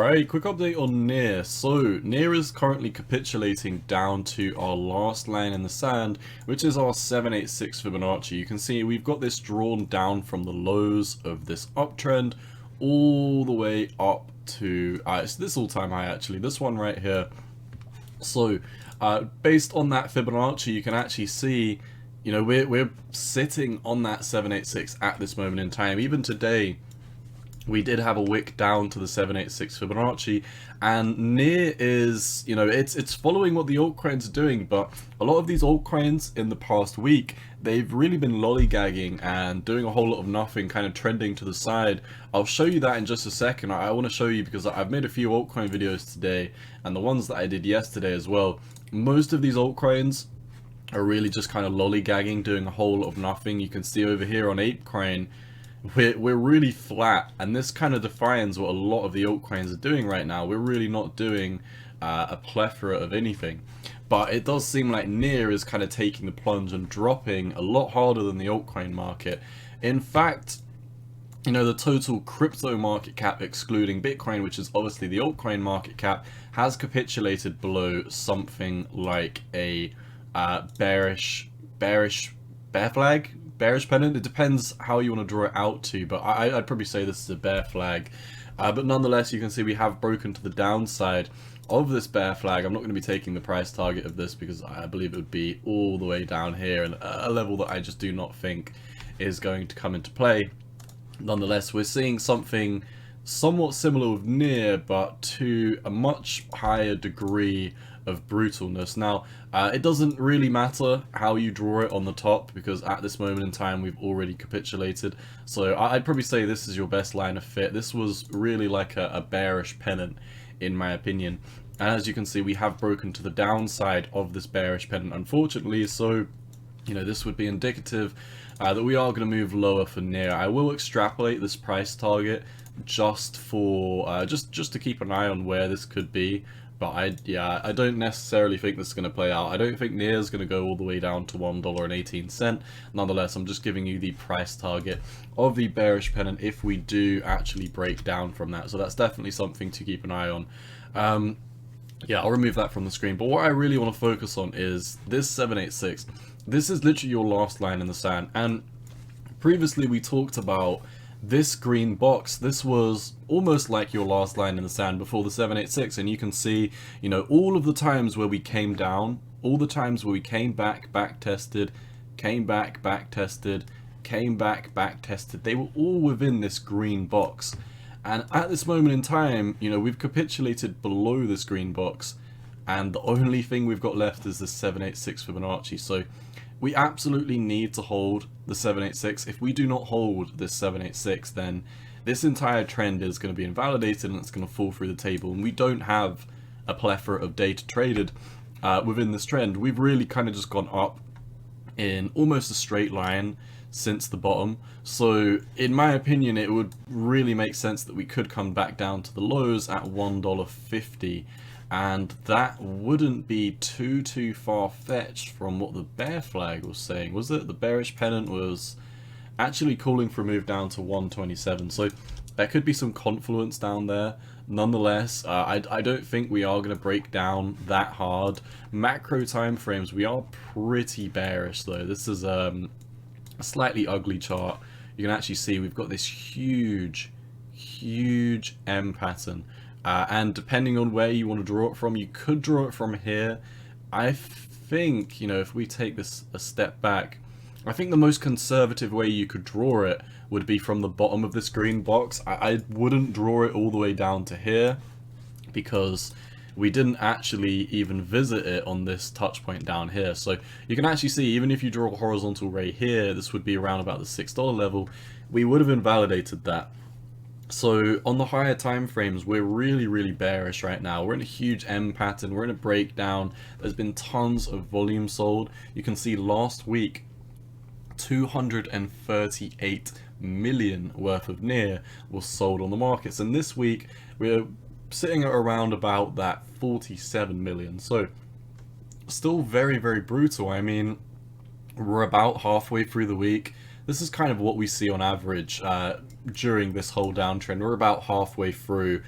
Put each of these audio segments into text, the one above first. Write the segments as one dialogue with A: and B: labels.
A: Alright, quick update on Near. So, Near is currently capitulating down to our last line in the sand, which is our 786 Fibonacci. You can see we've got this drawn down from the lows of this uptrend all the way up to, it's this all-time high actually, this one right here. So, based on that Fibonacci, you can actually see, you know, we're sitting on that 786 at this moment in time. Even today, we did have a wick down to the 786 Fibonacci, and Near is, you know, it's following what the altcoins are doing, but a lot of these altcoins in the past week, they've really been lollygagging and doing a whole lot of nothing, kind of trending to the side. I'll show you that in just a second. I want to show you because I've made a few altcoin videos today, and the ones that I did yesterday as well. Most of these altcoins are really just kind of lollygagging, doing a whole lot of nothing. You can see over here on ApeCoin, we're really flat, and this kind of defines what a lot of the altcoins are doing right now. We're really not doing a plethora of anything, but it does seem like Near is kind of taking the plunge and dropping a lot harder than the altcoin market. In fact, you know, the total crypto market cap excluding Bitcoin, which is obviously the altcoin market cap, has capitulated below something like a bearish pennant. It depends how you want to draw it out to, but I'd probably say this is a bear flag. But nonetheless, you can see we have broken to the downside of this bear flag. I'm not going to be taking the price target of this because I believe it would be all the way down here, and a level that I just do not think is going to come into play. Nonetheless, we're seeing something somewhat similar with Near, but to a much higher degree of brutalness. Now, it doesn't really matter how you draw it on the top, because at this moment in time we've already capitulated. So I'd probably say this is your best line of fit. This was really like a bearish pennant in my opinion, and as you can see we have broken to the downside of this bearish pennant, unfortunately. So, you know, this would be indicative that we are going to move lower for Near. I will extrapolate this price target just for just to keep an eye on where this could be. But I don't necessarily think this is going to play out. I don't think Near is going to go all the way down to $1.18. Nonetheless, I'm just giving you the price target of the bearish pennant if we do actually break down from that. So that's definitely something to keep an eye on. Yeah, I'll remove that from the screen. But what I really want to focus on is this 786. This is literally your last line in the sand. And previously we talked about this green box. This was almost like your last line in the sand before the 786, and you can see, you know, all of the times where we came down, all the times where we came back, back tested, came back, back tested, came back, back tested, they were all within this green box. And at this moment in time, you know, we've capitulated below this green box, and the only thing we've got left is this 786 Fibonacci. So we absolutely need to hold the 786. If we do not hold this 786, then this entire trend is going to be invalidated and it's going to fall through the table. And we don't have a plethora of data traded within this trend. We've really kind of just gone up in almost a straight line since the bottom. So in my opinion, it would really make sense that we could come back down to the lows at $1.50. And that wouldn't be too far-fetched from what the bear flag was saying, was it? The bearish pennant was actually calling for a move down to 127, so there could be some confluence down there. Nonetheless, I don't think we are going to break down that hard. Macro time frames, we are pretty bearish though. This is a slightly ugly chart. You can actually see we've got this huge M pattern. And depending on where you want to draw it from, you could draw it from here. I think, you know, if we take this a step back, I think the most conservative way you could draw it would be from the bottom of this green box. I wouldn't draw it all the way down to here, because we didn't actually even visit it on this touch point down here. So you can actually see, even if you draw a horizontal ray here, this would be around about the $6 level. We would have invalidated that. So on the higher time frames, we're really bearish right now. We're in a huge M pattern. We're in a breakdown. There's been tons of volume sold. You can see last week, 238 million worth of Near was sold on the markets, and this week we're sitting at around about that 47 million. So still very brutal. I mean, we're about halfway through the week. This is kind of what we see on average. during this whole downtrend. We're about halfway through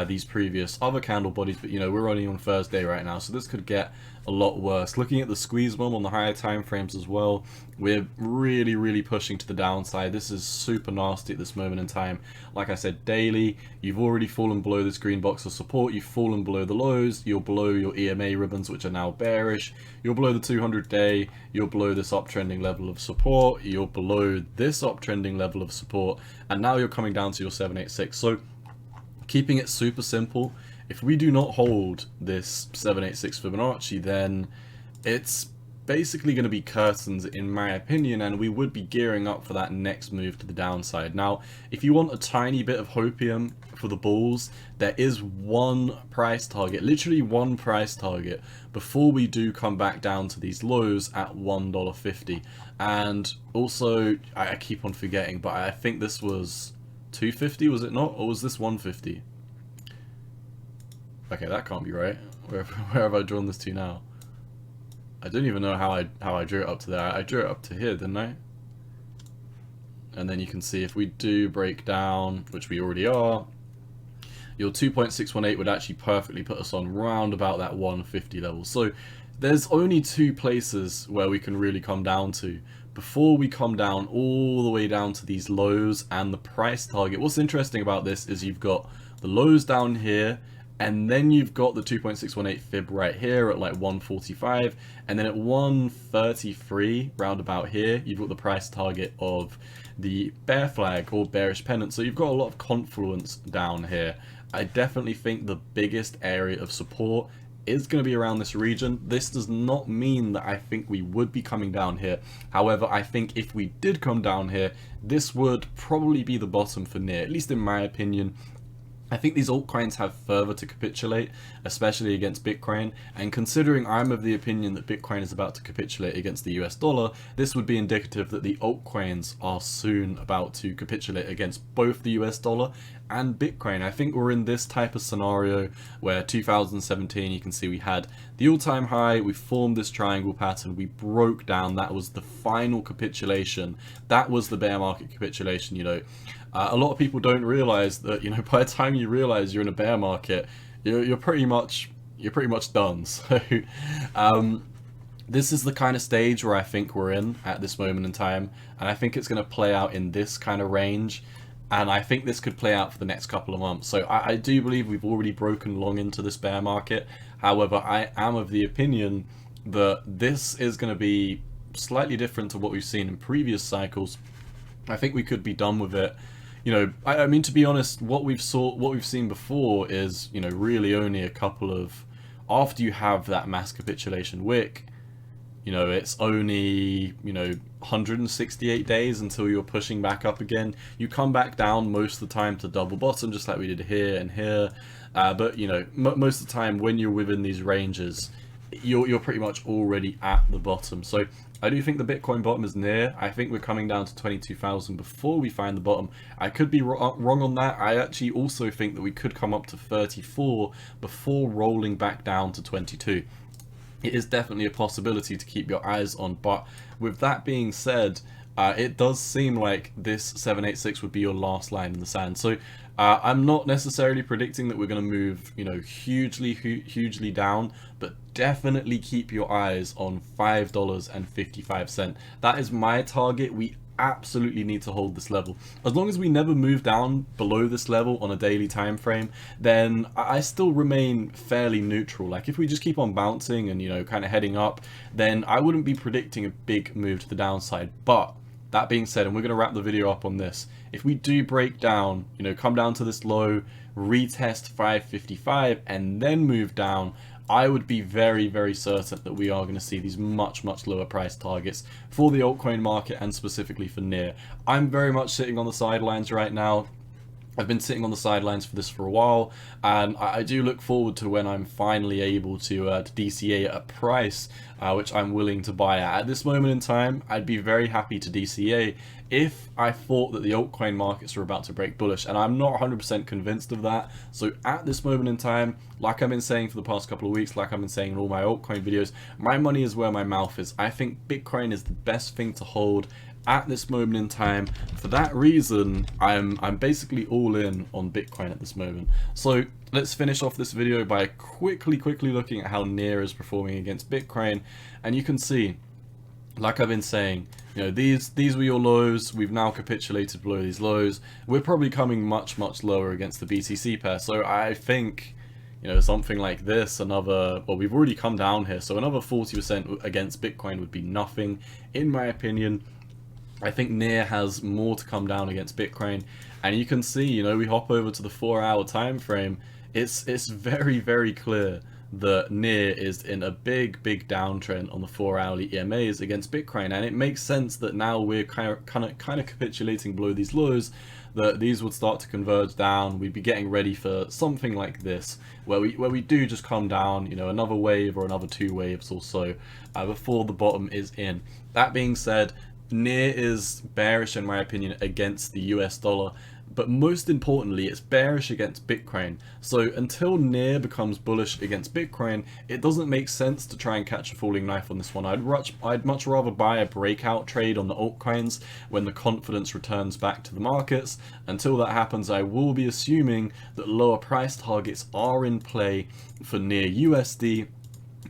A: these previous other candle bodies, but you know, we're only on Thursday right now, so this could get a lot worse. Looking at the squeeze bomb on the higher time frames as well, we're really pushing to the downside. This is super nasty at this moment in time. Like I said, daily, you've already fallen below this green box of support, you've fallen below the lows, you're below your EMA ribbons, which are now bearish, you're below the 200-day, you're below this uptrending level of support, you're below this uptrending level of support, and now you're coming down to your 786. So keeping it super simple, if we do not hold this 786 Fibonacci, then it's basically going to be curtains in my opinion, and we would be gearing up for that next move to the downside. Now, if you want a tiny bit of hopium for the bulls, there is one price target, literally one price target, before we do come back down to these lows at $1.50. And also, I keep on forgetting, but I think this was $2.50, was it not? Or was this $1.50? Okay, that can't be right. Where have I drawn this to now? I don't even know how I drew it up to there. I drew it up to here, didn't I? And then you can see if we do break down, which we already are, your 2.618 would actually perfectly put us on round about that 150 level. So there's only two places where we can really come down to before we come down all the way down to these lows and the price target. What's interesting about this is you've got the lows down here, and then you've got the 2.618 fib right here at like 145, and then at 133 round about here you've got the price target of the bear flag or bearish pennant. So you've got a lot of confluence down here. I definitely think the biggest area of support is going to be around this region. This does not mean that I think we would be coming down here. However, I think if we did come down here, this would probably be the bottom for near, at least in my opinion. I think these altcoins have further to capitulate, especially against Bitcoin, and considering I'm of the opinion that Bitcoin is about to capitulate against the US dollar, this would be indicative that the altcoins are soon about to capitulate against both the US dollar and Bitcoin. I think we're in this type of scenario where 2017, you can see we had the all-time high, we formed this triangle pattern, we broke down, that was the final capitulation, that was the bear market capitulation, you know. A lot of people don't realize that, you know, by the time you realize you're in a bear market, you're pretty much done. So this is the kind of stage where I think we're in at this moment in time, and I think it's going to play out in this kind of range, and I think this could play out for the next couple of months. So I do believe we've already broken long into this bear market. However, I am of the opinion that this is going to be slightly different to what we've seen in previous cycles. I think we could be done with it. You know, I mean, to be honest, what we've seen before is, you know, really only a couple of, after you have that mass capitulation wick, you know, it's only, you know, 168 days until you're pushing back up again. You come back down most of the time to double bottom, just like we did here and here. But, you know, most of the time when you're within these ranges, you're pretty much already at the bottom. So I do think the Bitcoin bottom is near. I think we're coming down to 22,000 before we find the bottom. I could be wrong on that. I actually also think that we could come up to 34 before rolling back down to 22. It is definitely a possibility to keep your eyes on, but with that being said, it does seem like this 786 would be your last line in the sand. So I'm not necessarily predicting that we're going to move, you know, hugely down, but definitely keep your eyes on $5.55. That is my target. We absolutely need to hold this level. As long as we never move down below this level on a daily time frame, then I still remain fairly neutral. Like if we just keep on bouncing and, you know, kind of heading up, then I wouldn't be predicting a big move to the downside. But that being said, and we're going to wrap the video up on this, if we do break down, you know, come down to this low, retest 555 and then move down, I would be very certain that we are going to see these much lower price targets for the altcoin market and specifically for NEAR. I'm very much sitting on the sidelines right now. I've been sitting on the sidelines for this for a while, and I do look forward to when I'm finally able to DCA at a price which I'm willing to buy at. At this moment in time, I'd be very happy to DCA if I thought that the altcoin markets were about to break bullish, and I'm not 100% convinced of that. So at this moment in time, like I've been saying for the past couple of weeks, like I've been saying in all my altcoin videos, my money is where my mouth is. I think Bitcoin is the best thing to hold at this moment in time. For that reason, I'm basically all in on Bitcoin at this moment. So let's finish off this video by quickly looking at how NEAR is performing against Bitcoin, and you can see, like I've been saying, you know, these were your lows. We've now capitulated below these lows. We're probably coming much lower against the BTC pair. So I think, you know, something like this, another, well, we've already come down here, so another 40% against Bitcoin would be nothing, in my opinion. I think NEAR has more to come down against Bitcoin, and you can see, you know, we hop over to the 4-hour time frame. It's very clear that NEAR is in a big downtrend on the 4-hourly EMAs against Bitcoin, and it makes sense that now we're kind of capitulating below these lows, that these would start to converge down. We'd be getting ready for something like this, where we do just come down, you know, another wave or another 2 waves or so before the bottom is in. That being said, NEAR is bearish in my opinion against the US dollar, but most importantly it's bearish against Bitcoin. So until NEAR becomes bullish against Bitcoin, it doesn't make sense to try and catch a falling knife on this one. I'd much rather buy a breakout trade on the altcoins when the confidence returns back to the markets. Until that happens, I will be assuming that lower price targets are in play for NEAR USD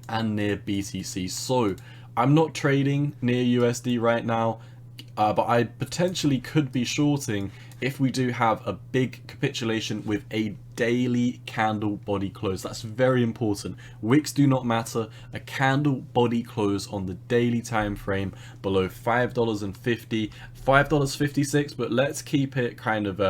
A: and NEAR BTC. So I'm not trading NEAR USD right now, but I potentially could be shorting if we do have a big capitulation with a daily candle body close. That's very important. Wicks do not matter. A candle body close on the daily time frame below $5.50, $5.56, but let's keep it kind of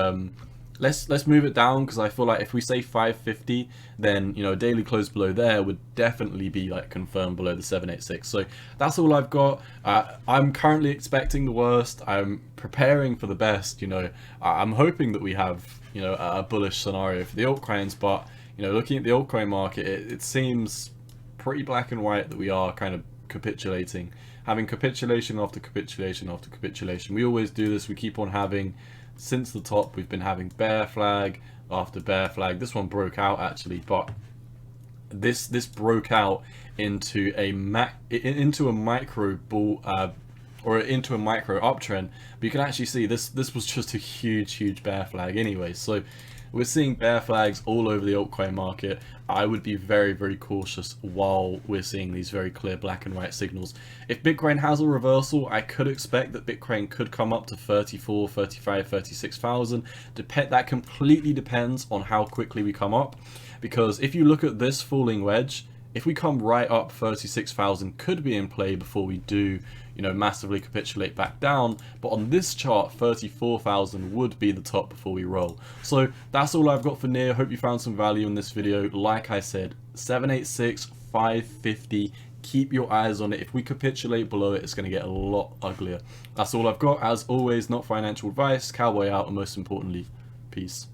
A: let's move it down, because I feel like if we say 550, then, you know, daily close below there would definitely be like confirmed below the 786. So that's all I've got. I'm currently expecting the worst. I'm preparing for the best. You know, I'm hoping that we have, you know, a bullish scenario for the altcoins, but, you know, looking at the altcoin market, it seems pretty black and white that we are kind of capitulating, having capitulation after capitulation after capitulation. We always do this. We keep on having, since the top, we've been having bear flag after bear flag. This one broke out actually, but this broke out into a micro bull or into a micro uptrend. But you can actually see this was just a huge bear flag anyway. So we're seeing bear flags all over the altcoin market. I would be very cautious while we're seeing these very clear black and white signals. If Bitcoin has a reversal, I could expect that Bitcoin could come up to 34, 35, 36,000. That completely depends on how quickly we come up. Because if you look at this falling wedge, if we come right up, 36,000 could be in play before we do, you know, massively capitulate back down. But on this chart, 34,000 would be the top before we roll. So that's all I've got for NEAR. Hope you found some value in this video. Like I said, 786, 550. Keep your eyes on it. If we capitulate below it, it's going to get a lot uglier. That's all I've got. As always, not financial advice. Cowboy out, and most importantly, peace.